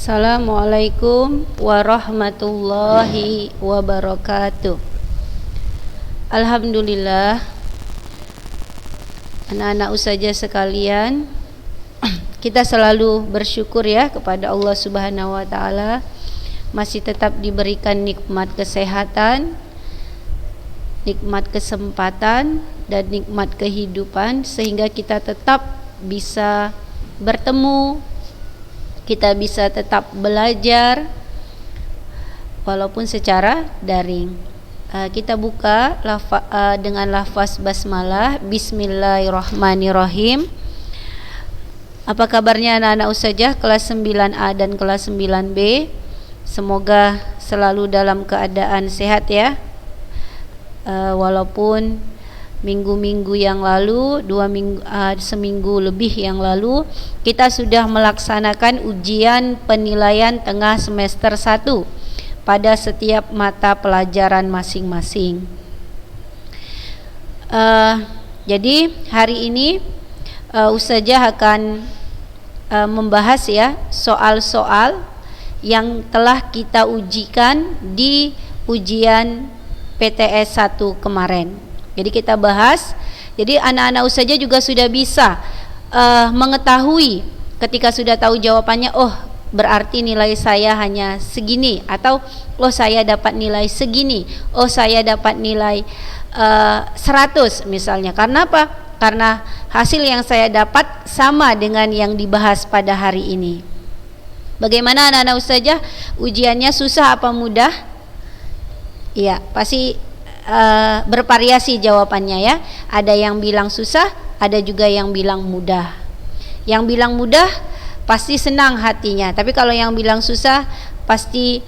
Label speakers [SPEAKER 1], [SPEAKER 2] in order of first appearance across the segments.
[SPEAKER 1] Assalamualaikum warahmatullahi wabarakatuh. Alhamdulillah, anak-anak ustazah sekalian, kita selalu bersyukur ya kepada Allah Subhanahu wa taala masih tetap diberikan nikmat kesehatan, nikmat kesempatan dan nikmat kehidupan sehingga kita tetap bisa bertemu, kita bisa tetap belajar walaupun secara daring. Kita buka dengan lafaz basmalah. Bismillahirrahmanirrahim. Apa kabarnya anak-anak ustazah kelas 9A dan kelas 9B? Semoga selalu dalam keadaan sehat ya. Walaupun minggu-minggu yang lalu, seminggu lebih yang lalu kita sudah melaksanakan ujian penilaian tengah semester 1 pada setiap mata pelajaran masing-masing. Jadi hari ini ustazah akan membahas ya soal-soal yang telah kita ujikan di ujian PTS 1 kemarin. Jadi kita bahas, jadi anak-anak ustazah juga sudah bisa mengetahui ketika sudah tahu jawabannya, oh berarti nilai saya hanya segini, atau oh saya dapat nilai segini, oh saya dapat nilai 100 misalnya. Karena apa? Karena hasil yang saya dapat sama dengan yang dibahas pada hari ini. Bagaimana anak-anak ustazah? Ujiannya susah apa mudah? Iya, pasti bervariasi jawabannya ya. Ada yang bilang susah, ada juga yang bilang mudah. Yang bilang mudah pasti senang hatinya, tapi kalau yang bilang susah pasti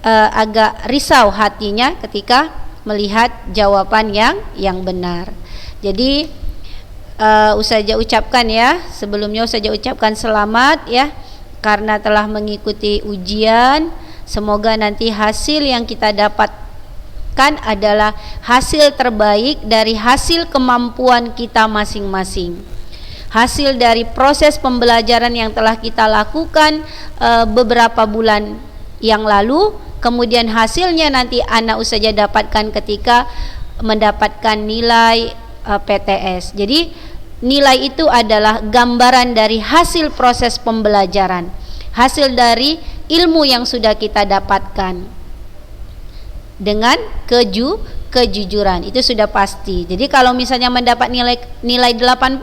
[SPEAKER 1] agak risau hatinya ketika melihat jawaban yang benar. Jadi ustazah ucapkan ya, sebelumnya ustazah ucapkan selamat ya karena telah mengikuti ujian. Semoga nanti hasil yang kita dapatkan adalah hasil terbaik dari hasil kemampuan kita masing-masing, hasil dari proses pembelajaran yang telah kita lakukan beberapa bulan yang lalu, kemudian hasilnya nanti anak ustazah dapatkan ketika mendapatkan nilai PTS. Jadi nilai itu adalah gambaran dari hasil proses pembelajaran, hasil dari ilmu yang sudah kita dapatkan dengan kejujuran, itu sudah pasti. Jadi kalau misalnya mendapat nilai 80,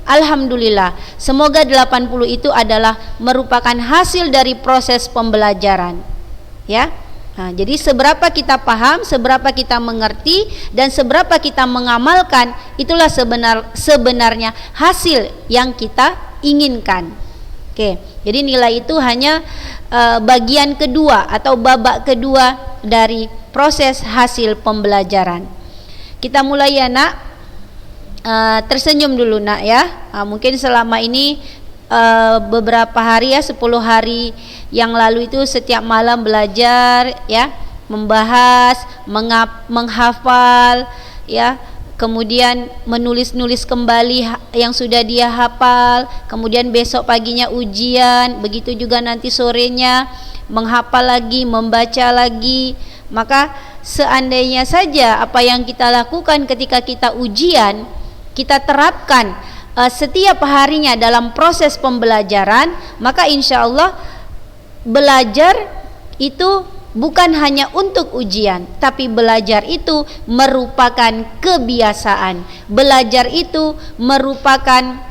[SPEAKER 1] alhamdulillah, semoga 80 itu adalah merupakan hasil dari proses pembelajaran ya. Nah, jadi seberapa kita paham, seberapa kita mengerti, dan seberapa kita mengamalkan, itulah sebenarnya hasil yang kita inginkan. Oke, jadi nilai itu hanya bagian kedua atau babak kedua dari proses hasil pembelajaran. Kita mulai ya nak. Tersenyum dulu nak ya. Mungkin selama ini beberapa hari ya, 10 hari yang lalu itu setiap malam belajar ya, membahas, menghafal ya, kemudian menulis-nulis kembali yang sudah dia hafal, kemudian besok paginya ujian, begitu juga nanti sorenya menghafal lagi, membaca lagi. Maka seandainya saja apa yang kita lakukan ketika kita ujian kita terapkan setiap harinya dalam proses pembelajaran, maka insya Allah belajar itu bukan hanya untuk ujian, tapi belajar itu merupakan kebiasaan. Belajar itu merupakan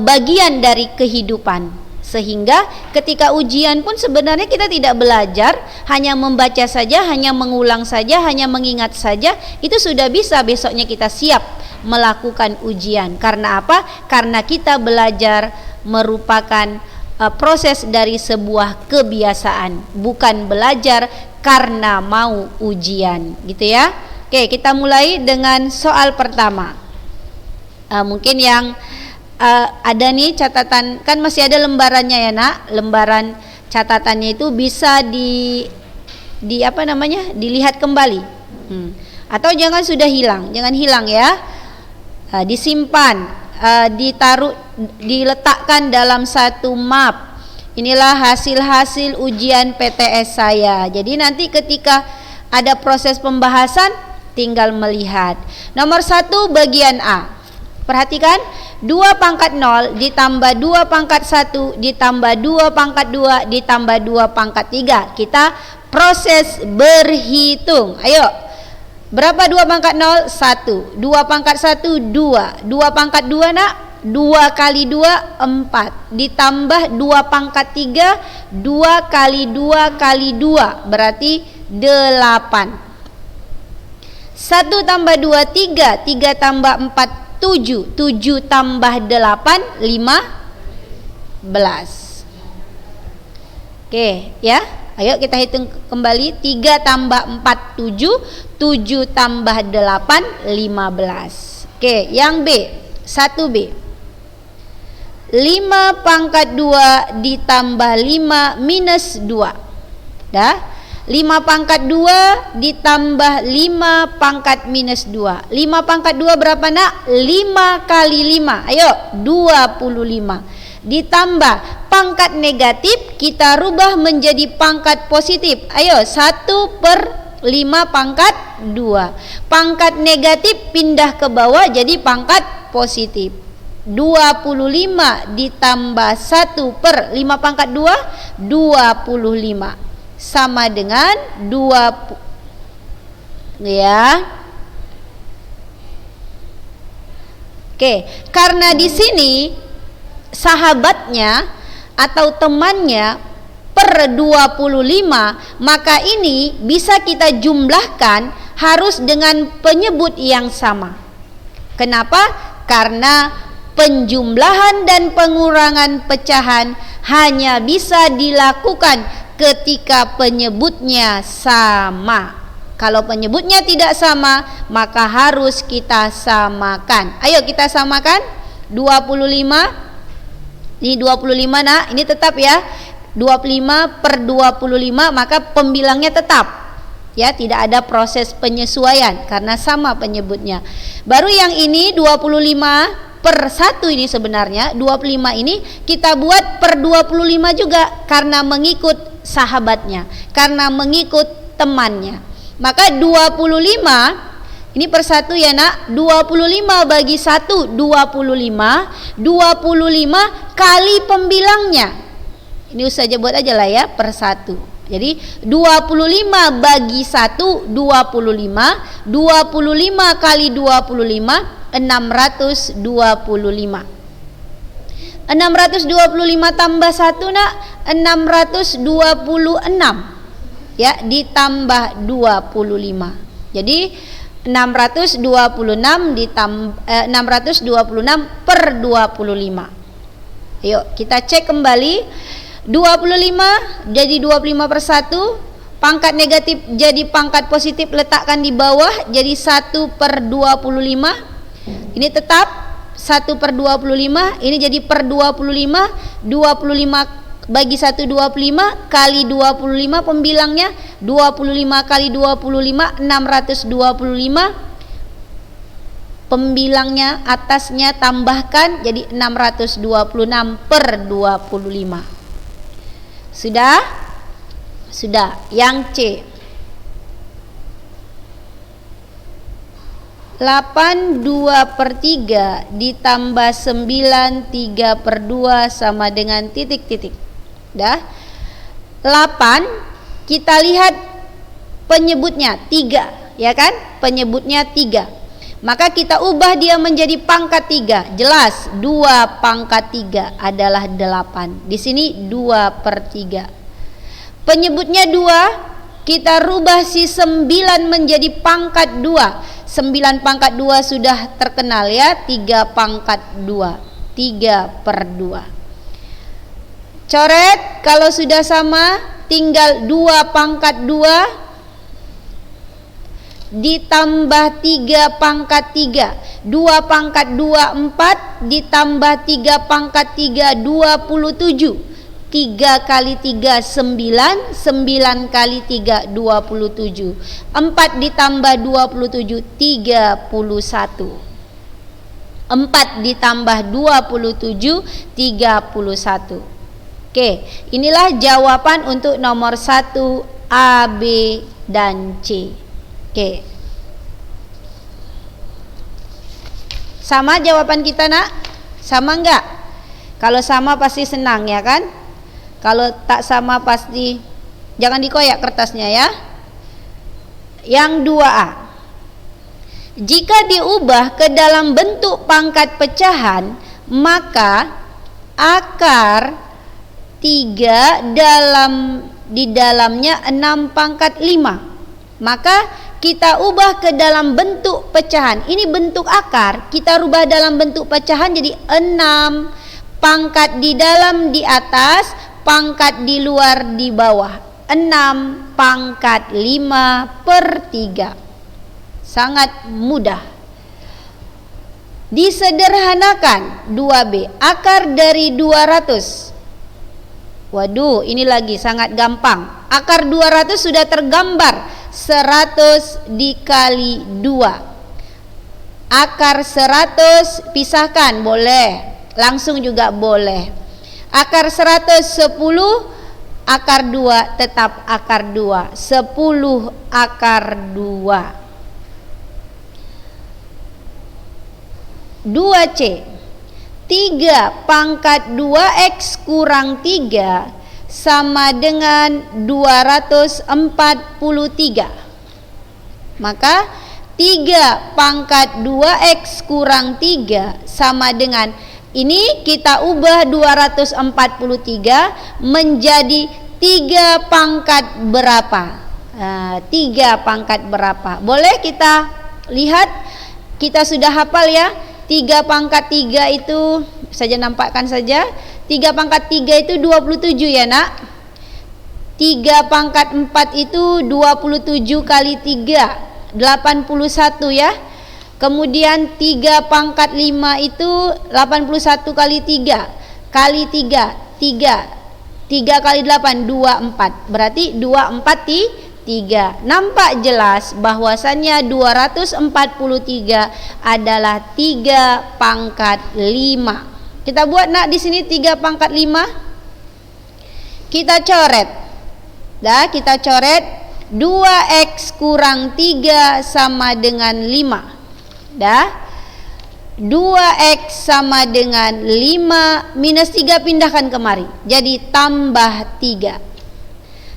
[SPEAKER 1] bagian dari kehidupan. Sehingga ketika ujian pun sebenarnya kita tidak belajar, hanya membaca saja, hanya mengulang saja, hanya mengingat saja, itu sudah bisa besoknya kita siap melakukan ujian. Karena apa? Karena kita belajar merupakan proses dari sebuah kebiasaan, bukan belajar karena mau ujian, gitu ya. Oke, kita mulai dengan soal pertama. Mungkin yang ada nih catatan, kan masih ada lembarannya ya nak. Lembaran catatannya itu bisa di apa namanya, dilihat kembali. Atau jangan sudah hilang, jangan hilang ya. Disimpan, ditaruh, diletakkan dalam satu map Inilah hasil-hasil ujian PTS saya. Jadi nanti ketika ada proses pembahasan tinggal melihat. Nomor 1 bagian A. Perhatikan, 2 pangkat 0 ditambah 2 pangkat 1 ditambah 2 pangkat 2 ditambah 2 pangkat 3. Kita proses berhitung. Ayo. Berapa 2 pangkat 0? 1. 2 pangkat 1 2. 2 pangkat 2 nak? 2 kali 2 4 ditambah 2 pangkat 3 2 kali 2 kali 2 berarti 8. 1 tambah 2 3 3 tambah 4 7 7 tambah 8 15. Oke ya, ayo kita hitung kembali. 3 tambah 4 7 7 tambah 8 15. Oke, yang B, 1B. 5 pangkat 2 ditambah 5 minus 2. Dah? 5 pangkat 2 ditambah 5 pangkat minus 2. 5 pangkat 2 berapa nak? 5 kali 5. Ayo, 25. Ditambah pangkat negatif kita rubah menjadi pangkat positif. Ayo, 1 per 5 pangkat 2. Pangkat negatif pindah ke bawah jadi pangkat positif. 25 ditambah 1 per 5 pangkat 2 25 sama dengan 20 ya. Oke, karena di sini sahabatnya atau temannya per 25, maka ini bisa kita jumlahkan harus dengan penyebut yang sama. Kenapa? Karena penjumlahan dan pengurangan pecahan hanya bisa dilakukan ketika penyebutnya sama. Kalau penyebutnya tidak sama, maka harus kita samakan. Ayo kita samakan. 25. Ini 25 nak, ini tetap ya. 25 per 25, maka pembilangnya tetap. Ya, tidak ada proses penyesuaian karena sama penyebutnya. Baru yang ini 25 per 1 ini sebenarnya 25 ini kita buat per 25 juga karena mengikut sahabatnya, karena mengikut temannya. Maka 25 ini per 1 ya nak. 25 bagi 1 25. 25 kali pembilangnya. Ini usah aja buat aja lah ya, per 1. Jadi 25 bagi 1 25. 25 kali 25 625. 625 tambah 1 nak 626 ya, ditambah 25. Jadi 626 626 per 25. Ayo kita cek kembali. 25 jadi 25 per 1. Pangkat negatif jadi pangkat positif, letakkan di bawah jadi 1 per 25. Ini tetap 1 per 25. Ini jadi per 25. 25 bagi 1 25 kali 25 pembilangnya 25 kali 25 625. Pembilangnya atasnya tambahkan jadi 626 per 25. Sudah? Sudah. Yang C. 8 2 per 3 ditambah 9 3 per 2 sama dengan titik-titik. Dah. 8 kita lihat penyebutnya 3, ya kan? Penyebutnya 3. Maka kita ubah dia menjadi pangkat 3. Jelas 2 pangkat 3 adalah 8. Di sini 2 per 3. Penyebutnya 2, kita rubah si 9 menjadi pangkat 2. 9 pangkat 2 sudah terkenal ya. 3 pangkat 2. 3 per 2. Coret, kalau sudah sama tinggal 2 pangkat 2 ditambah 3 pangkat 3. 2 pangkat 2 4 ditambah 3 pangkat 3 27. 3 kali 3 9. 9 kali 3 27. 4 ditambah 27 31. 4 ditambah 27 31. Oke, inilah jawaban untuk nomor 1 A, B, dan C. Oke. Sama jawaban kita nak? Sama enggak? Kalau sama pasti senang ya kan? Kalau tak sama pasti jangan dikoyak kertasnya ya. Yang 2A. Jika diubah ke dalam bentuk pangkat pecahan, maka akar 3 di dalamnya 6 pangkat 5. Maka kita ubah ke dalam bentuk pecahan. Ini bentuk akar, kita rubah dalam bentuk pecahan jadi 6. Pangkat di dalam di atas, pangkat di luar di bawah. 6 pangkat 5/3. Sangat mudah. Disederhanakan 2B. Akar dari 200. Waduh, ini lagi sangat gampang. Akar 200 sudah tergambar. 100 dikali 2. Akar 100 pisahkan, boleh. Langsung juga boleh. Akar 110, akar 2 tetap akar 2. 10 akar 2. 2C. 3 pangkat 2X kurang 3 sama dengan 243. Maka 3 pangkat 2X kurang 3 sama dengan, ini kita ubah 243 menjadi 3 pangkat berapa? 3 pangkat berapa? Boleh kita lihat, kita sudah hafal ya. 3 pangkat 3 itu, saja nampakkan saja. 3 pangkat 3 itu 27 ya nak. 3 pangkat 4 itu 27 kali 3, 81 ya. Kemudian 3 pangkat 5 itu 81 kali 3 kali 3 kali 8, 24. Berarti 24 3. Nampak jelas bahwasannya 243 adalah 3 pangkat 5. Kita buat nak di sini 3 pangkat 5. Kita coret. Dah, kita coret 2X kurang 3 sama dengan 5. Dah. 2X sama dengan 5 minus 3 pindahkan kemari. Jadi tambah 3.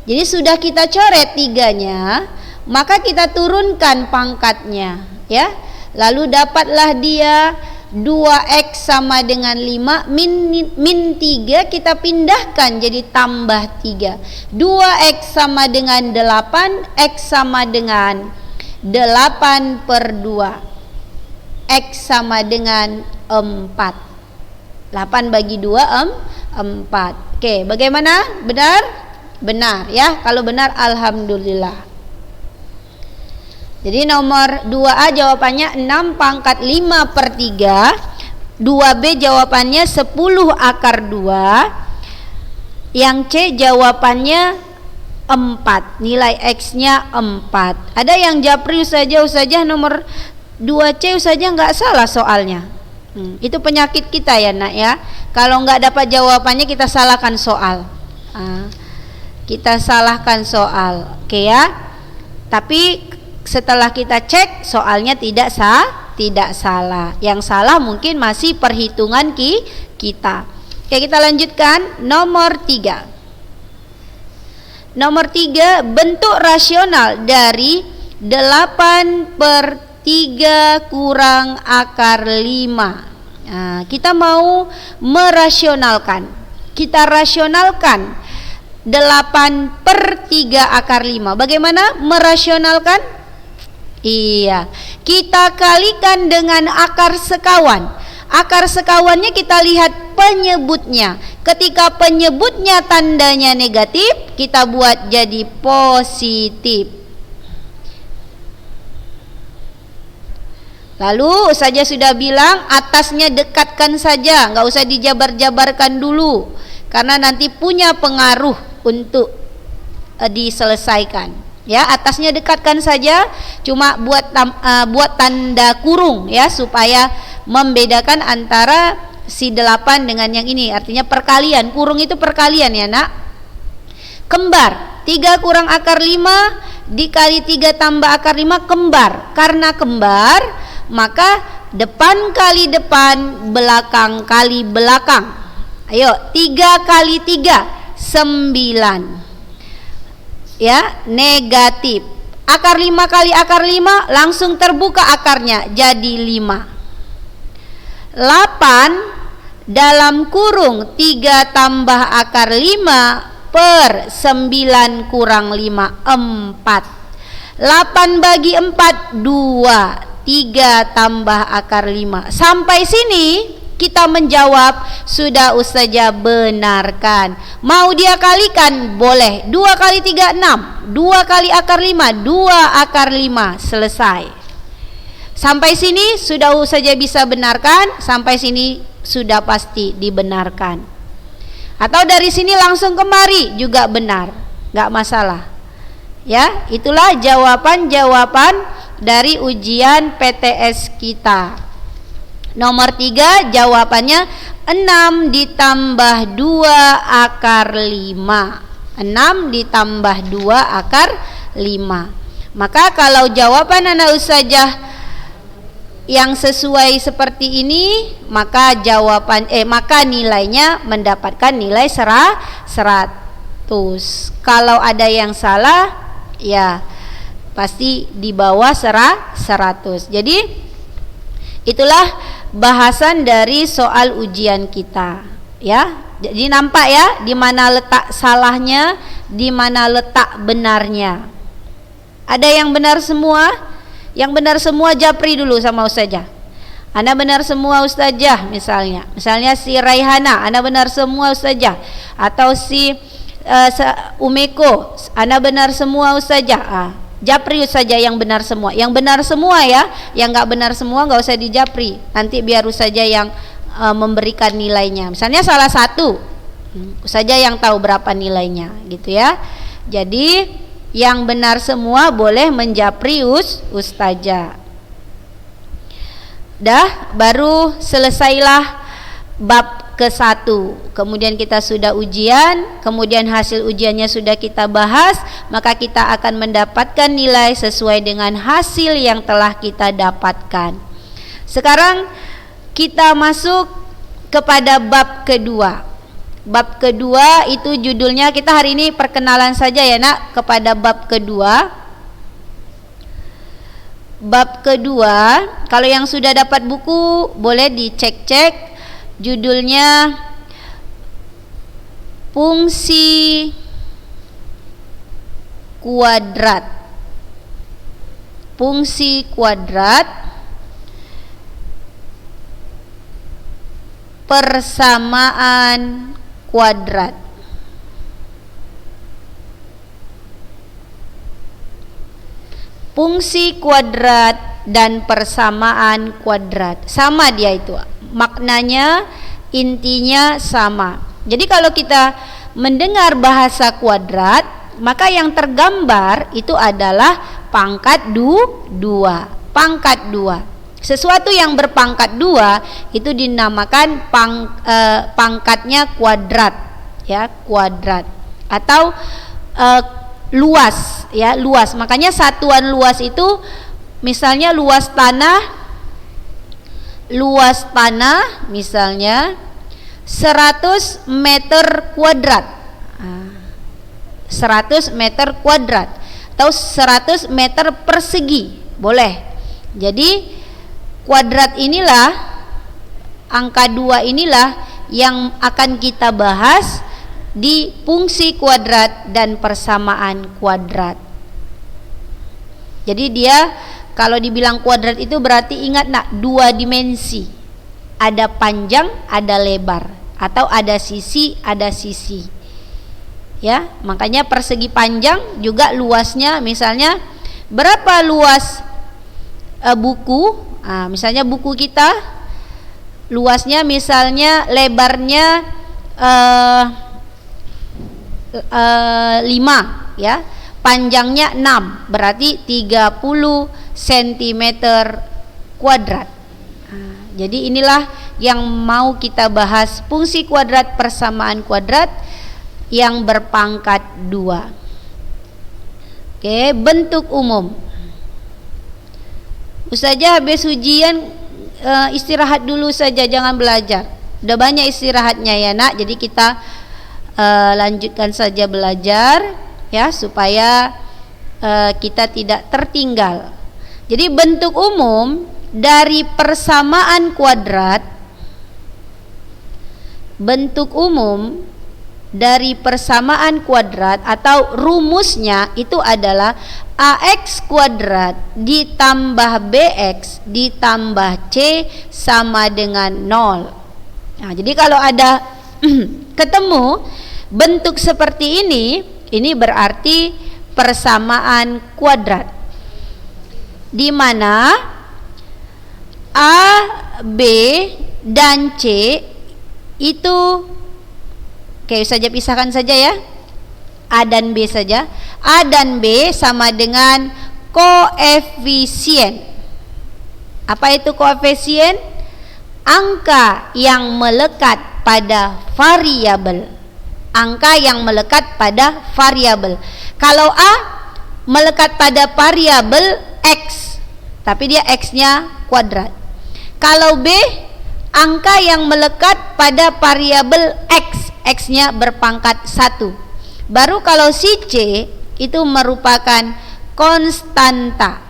[SPEAKER 1] Jadi sudah kita coret 3-nya, maka kita turunkan pangkatnya ya. Lalu dapatlah dia 2X sama dengan 5 min 3, kita pindahkan jadi tambah 3. 2X sama dengan 8, X sama dengan 8/2. X sama dengan 4. 8 bagi 2 4. Oke, bagaimana? Benar? Benar ya. Kalau benar alhamdulillah. Jadi nomor 2A jawabannya 6 pangkat 5/3. 2B jawabannya 10 akar 2. Yang C jawabannya 4. Nilai X-nya 4. Ada yang japri Ustazah nomor 2C Ustazah nggak salah soalnya. Itu penyakit kita ya nak ya. Kalau nggak dapat jawabannya kita salahkan soal. Kita salahkan soal, oke ya. Tapi setelah kita cek soalnya tidak salah. Yang salah mungkin masih perhitungan kita. Oke, kita lanjutkan nomor 3. Nomor 3, bentuk rasional dari 8/3 kurang akar 5. Kita mau merasionalkan. Kita rasionalkan 8/3 akar 5. Bagaimana merasionalkan? Iya, kita kalikan dengan akar sekawan. Akar sekawannya kita lihat penyebutnya. Ketika penyebutnya tandanya negatif, kita buat jadi positif. Lalu saja sudah bilang atasnya dekatkan saja, nggak usah dijabar-jabarkan dulu, karena nanti punya pengaruh untuk diselesaikan. Ya, atasnya dekatkan saja, cuma buat tanda kurung ya supaya membedakan antara si 8 dengan yang ini, artinya perkalian. Kurung itu perkalian ya nak. Kembar, 3 kurang akar 5 dikali 3 tambah akar 5 kembar. Karena kembar, maka depan kali depan, belakang kali belakang. Ayo, 3 kali 3 9. Ya, negatif. Akar 5 kali akar 5 langsung terbuka akarnya jadi 5. 8 dalam kurung 3 tambah akar 5 per 9 kurang 5 4. 8 bagi 4 2. 3 tambah akar 5. Sampai sini kita menjawab, sudah Ustazah benarkan. Mau dia kalikan boleh. 2 kali 3 6. 2 kali akar 5 2 akar 5. Selesai. Sampai sini sudah Ustazah bisa benarkan. Sampai sini sudah pasti dibenarkan. Atau dari sini langsung kemari juga benar, gak masalah. Ya, itulah jawaban-jawaban dari ujian PTS kita. Nomor 3 jawabannya 6 ditambah 2 akar 5. 6 ditambah 2 akar 5. Maka kalau jawaban anak Ustazah yang sesuai seperti ini, maka maka nilainya mendapatkan nilai 100. Kalau ada yang salah, ya pasti di bawah 100. Jadi itulah bahasan dari soal ujian kita, ya. Jadi nampak ya di mana letak salahnya, di mana letak benarnya. Ada yang benar semua? Yang benar semua japri dulu sama Ustazah. Ana benar semua Ustazah misalnya. Misalnya si Raihana, ana benar semua Ustazah. Atau si Umeko, ana benar semua Ustazah. Japri saja yang benar semua. Yang benar semua ya. Yang nggak benar semua nggak usah dijapri. Nanti biar saja yang memberikan nilainya. Misalnya salah satu, saja yang tahu berapa nilainya, gitu ya. Jadi yang benar semua boleh menjapri Ustazah. Dah, baru selesailah bab ke-1. Kemudian kita sudah ujian, kemudian hasil ujiannya sudah kita bahas, maka kita akan mendapatkan nilai sesuai dengan hasil yang telah kita dapatkan. Sekarang kita masuk kepada bab kedua. Bab kedua itu judulnya, kita hari ini perkenalan saja ya nak kepada bab kedua. Bab kedua, kalau yang sudah dapat buku boleh dicek-cek. Judulnya fungsi kuadrat. Fungsi kuadrat, persamaan kuadrat. Fungsi kuadrat dan persamaan kuadrat sama dia itu. Maknanya, intinya sama. Jadi kalau kita mendengar bahasa kuadrat, maka yang tergambar itu adalah pangkat 2. Pangkat 2. Sesuatu yang berpangkat 2 itu dinamakan pangkatnya kuadrat, ya, kuadrat. Atau luas, ya, luas. Makanya satuan luas itu misalnya luas tanah misalnya 100 meter kuadrat. 100 meter kuadrat atau 100 meter persegi boleh. Jadi kuadrat inilah, angka 2 inilah yang akan kita bahas di fungsi kuadrat dan persamaan kuadrat. Jadi dia kalau dibilang kuadrat itu berarti ingat nak, 2 dimensi. Ada panjang, ada lebar, atau ada sisi, ada sisi. Ya, makanya persegi panjang juga luasnya, misalnya berapa luas buku? Misalnya buku kita luasnya misalnya lebarnya 5 ya, panjangnya 6, berarti 30 cm kuadrat. Jadi inilah yang mau kita bahas, fungsi kuadrat persamaan kuadrat yang berpangkat 2. Oke, bentuk umum. Ustazah habis ujian istirahat dulu saja, jangan belajar. Udah banyak istirahatnya ya nak. Jadi kita lanjutkan saja belajar ya, supaya kita tidak tertinggal. Jadi bentuk umum dari persamaan kuadrat, bentuk umum dari persamaan kuadrat atau rumusnya itu adalah AX kuadrat ditambah BX ditambah C sama dengan 0. Nah, jadi kalau ada ketemu bentuk seperti ini berarti persamaan kuadrat, di mana A, B, dan C itu, oke saja pisahkan saja ya, A dan B saja. A dan B sama dengan koefisien. Apa itu koefisien? Angka yang melekat pada variabel. Angka yang melekat pada variabel. Kalau A melekat pada variabel X, tapi dia X-nya kuadrat. Kalau B, angka yang melekat pada variabel X, X-nya berpangkat 1. Baru kalau si C itu merupakan konstanta.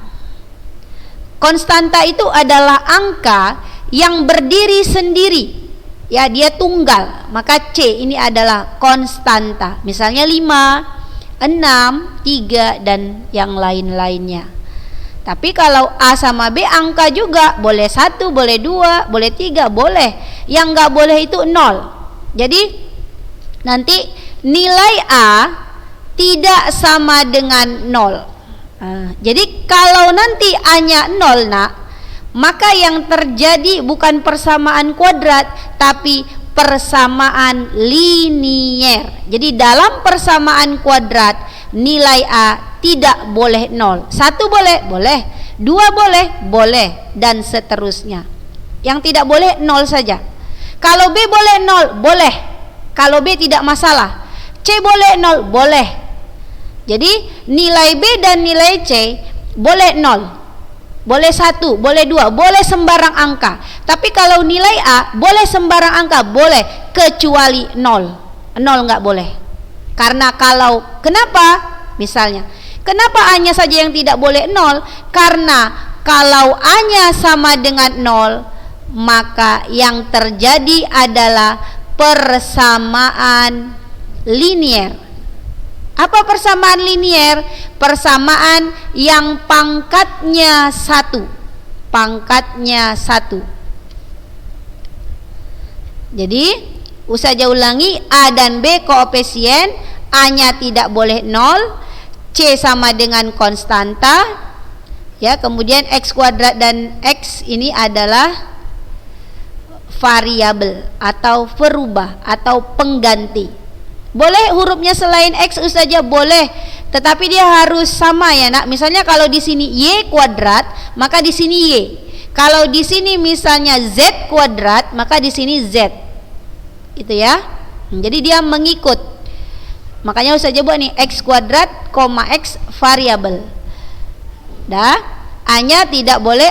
[SPEAKER 1] Konstanta itu adalah angka yang berdiri sendiri, ya, dia tunggal, maka C ini adalah konstanta. Misalnya 5, 6, 3 dan yang lain-lainnya. Tapi kalau A sama B angka juga, boleh 1, boleh 2, boleh 3, boleh. Yang nggak boleh itu 0. Jadi nanti nilai A tidak sama dengan 0. Jadi kalau nanti A-nya 0 nak, maka yang terjadi bukan persamaan kuadrat tapi persamaan linier. Jadi dalam persamaan kuadrat nilai A tidak boleh 0. 1 boleh, boleh. 2 boleh, boleh, dan seterusnya. Yang tidak boleh 0 saja. Kalau B boleh 0, boleh. Kalau B tidak masalah. C boleh 0, boleh. Jadi nilai B dan nilai C boleh 0. Boleh 1, boleh 2, boleh sembarang angka. Tapi kalau nilai A boleh sembarang angka, boleh, kecuali 0. 0 nggak boleh. Karena kalau, kenapa? Misalnya, kenapa A-nya saja yang tidak boleh 0? Karena kalau A-nya sama dengan 0, maka yang terjadi adalah persamaan linier. Apa persamaan linier? Persamaan yang pangkatnya 1. Pangkatnya 1. Jadi, Ustazah ulangi, A dan B koefisien, A-nya tidak boleh 0, C sama dengan konstanta, ya, kemudian X kuadrat dan X ini adalah variabel atau perubah atau pengganti. Boleh hurufnya selain X Ustazah, boleh, tetapi dia harus sama ya nak. Misalnya kalau di sini Y kuadrat, maka di sini Y. Kalau di sini misalnya Z kuadrat, maka di sini Z. Itu ya. Jadi dia mengikut. Makanya Ustazah buat nih X kuadrat, X variabel. Dah, A-nya tidak boleh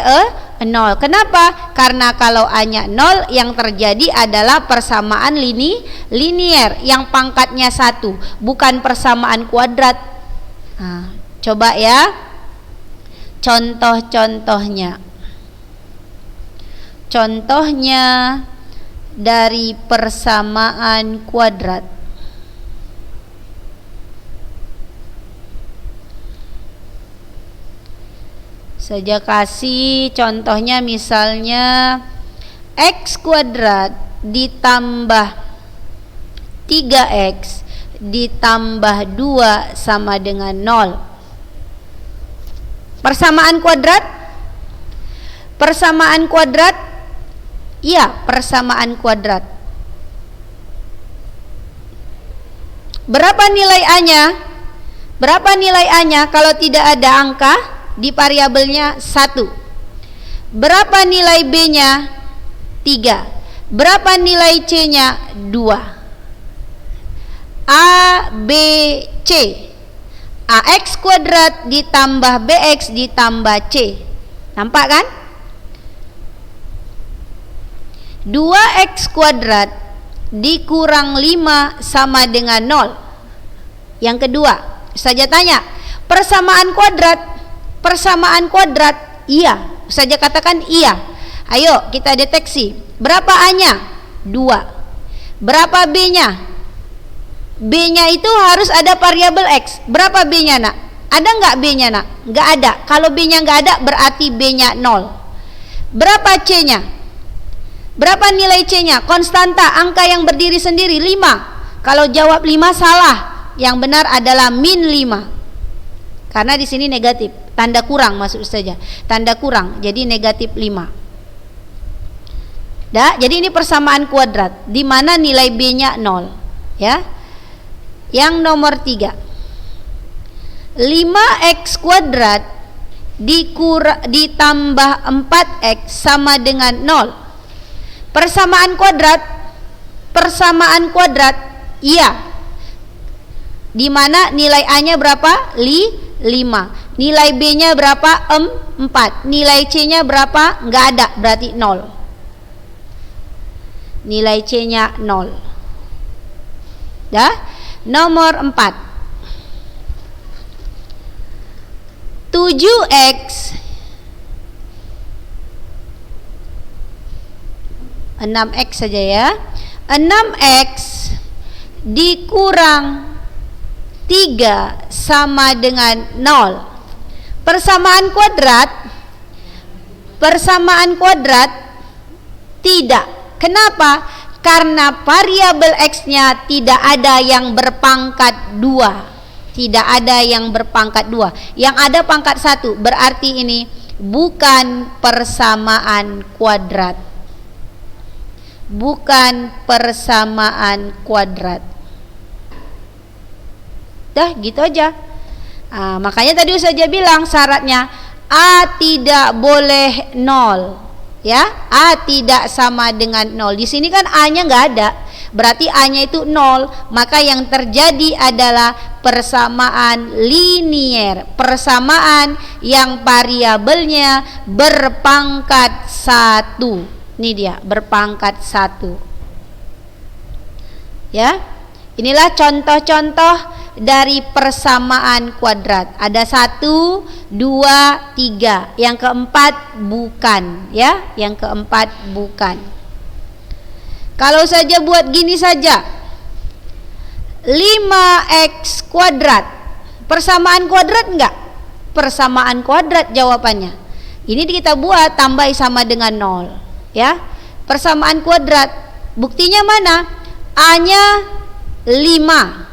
[SPEAKER 1] 0. Kenapa? Karena kalau A-nya 0, yang terjadi adalah persamaan linier yang pangkatnya 1, bukan persamaan kuadrat. Nah, coba ya contoh-contohnya. Contohnya dari persamaan kuadrat. Saja kasih contohnya, misalnya X kuadrat ditambah 3X ditambah 2 sama dengan 0. Persamaan kuadrat? Persamaan kuadrat? Iya, persamaan kuadrat. Berapa nilai A-nya? Berapa nilai A-nya kalau tidak ada angka? Di variabelnya 1. Berapa nilai B-nya? 3. Berapa nilai C-nya? 2. A, B, C. AX kuadrat ditambah BX ditambah C. Nampak kan? 2X kuadrat dikurang 5 sama dengan 0. Yang kedua, Ustazah tanya, persamaan kuadrat, iya. Ustazah katakan iya. Ayo kita deteksi. Berapa A-nya? 2. Berapa B-nya? B-nya itu harus ada variabel X. Berapa B-nya nak? Ada nggak B-nya nak? Nggak ada. Kalau B-nya nggak ada berarti B-nya 0. Berapa C-nya? Berapa nilai C-nya? Konstanta, angka yang berdiri sendiri, 5. Kalau jawab 5 salah. Yang benar adalah min 5. Karena di sini negatif, tanda kurang maksud saja. Tanda kurang, jadi negatif 5. Jadi ini persamaan kuadrat di mana nilai B-nya 0, ya. Yang nomor 3. 5X kuadrat ditambah 4X sama dengan 0. Persamaan kuadrat, iya. Di mana nilai A-nya berapa? 5. Nilai B-nya berapa? 4. Nilai C-nya berapa? Nggak ada, berarti 0. Nilai C-nya 0. Nomor 4. 7X 6X saja ya. 6X dikurang 3 sama dengan 0. Persamaan kuadrat tidak. Kenapa? Karena variabel X-nya tidak ada yang berpangkat 2. Tidak ada yang berpangkat 2. Yang ada pangkat 1. Berarti ini bukan persamaan kuadrat. Bukan persamaan kuadrat. Dah gitu aja. Makanya tadi Ustazah bilang syaratnya A tidak boleh 0, ya. A tidak sama dengan 0. Di sini kan A-nya nggak ada, berarti A-nya itu 0. Maka yang terjadi adalah persamaan linier, persamaan yang variabelnya berpangkat 1. Ini dia, berpangkat 1. Ya. Inilah contoh-contoh dari persamaan kuadrat. Ada 1, 2, 3. Yang keempat bukan, ya. Yang keempat bukan. Kalau saja buat gini saja, 5X kuadrat, persamaan kuadrat enggak? Persamaan kuadrat jawabannya. Ini kita buat tambah sama dengan 0, ya. Persamaan kuadrat, buktinya mana? A-nya 5,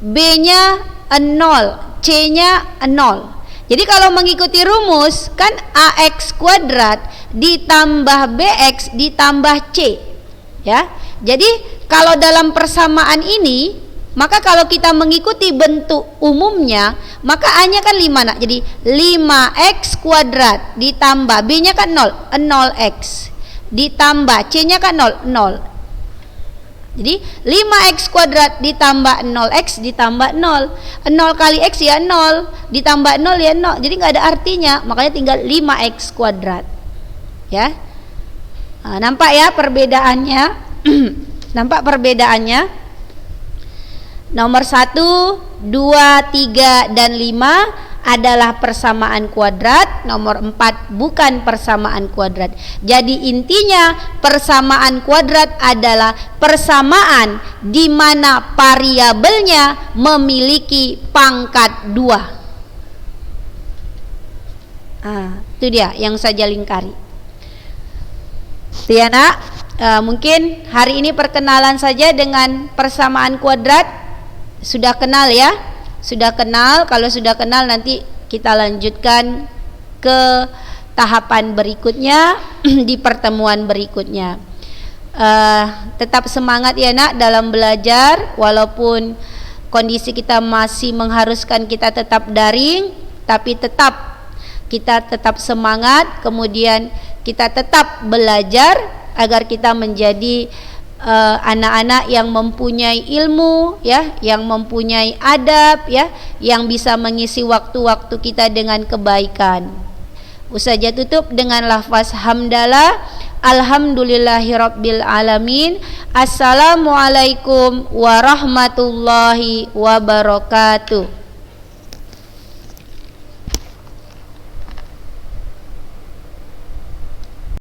[SPEAKER 1] B-nya 0, C-nya 0. Jadi kalau mengikuti rumus kan AX kuadrat ditambah BX ditambah C, ya. Jadi kalau dalam persamaan ini, maka kalau kita mengikuti bentuk umumnya, maka A-nya kan 5 nak. Jadi 5X kuadrat ditambah B-nya kan 0, 0X ditambah C-nya kan 0, 0. Jadi 5X kuadrat ditambah 0X ditambah 0. 0 kali X ya 0, ditambah 0 ya 0. Jadi nggak ada artinya, makanya tinggal 5X kuadrat, ya. Nampak ya perbedaannya? Nampak perbedaannya? Nomor 1, 2, 3, dan 5 adalah persamaan kuadrat. Nomor 4 bukan persamaan kuadrat. Jadi intinya persamaan kuadrat adalah persamaan di mana variabelnya memiliki pangkat 2. Itu dia yang saya lingkari. Itu ya nak. Mungkin hari ini perkenalan saja dengan persamaan kuadrat. Sudah kenal ya? Sudah kenal. Kalau sudah kenal nanti kita lanjutkan ke tahapan berikutnya di pertemuan berikutnya. Tetap semangat ya nak dalam belajar, walaupun kondisi kita masih mengharuskan kita tetap daring, tapi kita tetap semangat, kemudian kita tetap belajar agar kita menjadi anak-anak yang mempunyai ilmu ya, yang mempunyai adab ya, yang bisa mengisi waktu-waktu kita dengan kebaikan. Ustazah tutup dengan lafaz hamdalah. Alhamdulillahirabbil alamin. Assalamualaikum warahmatullahi wabarakatuh.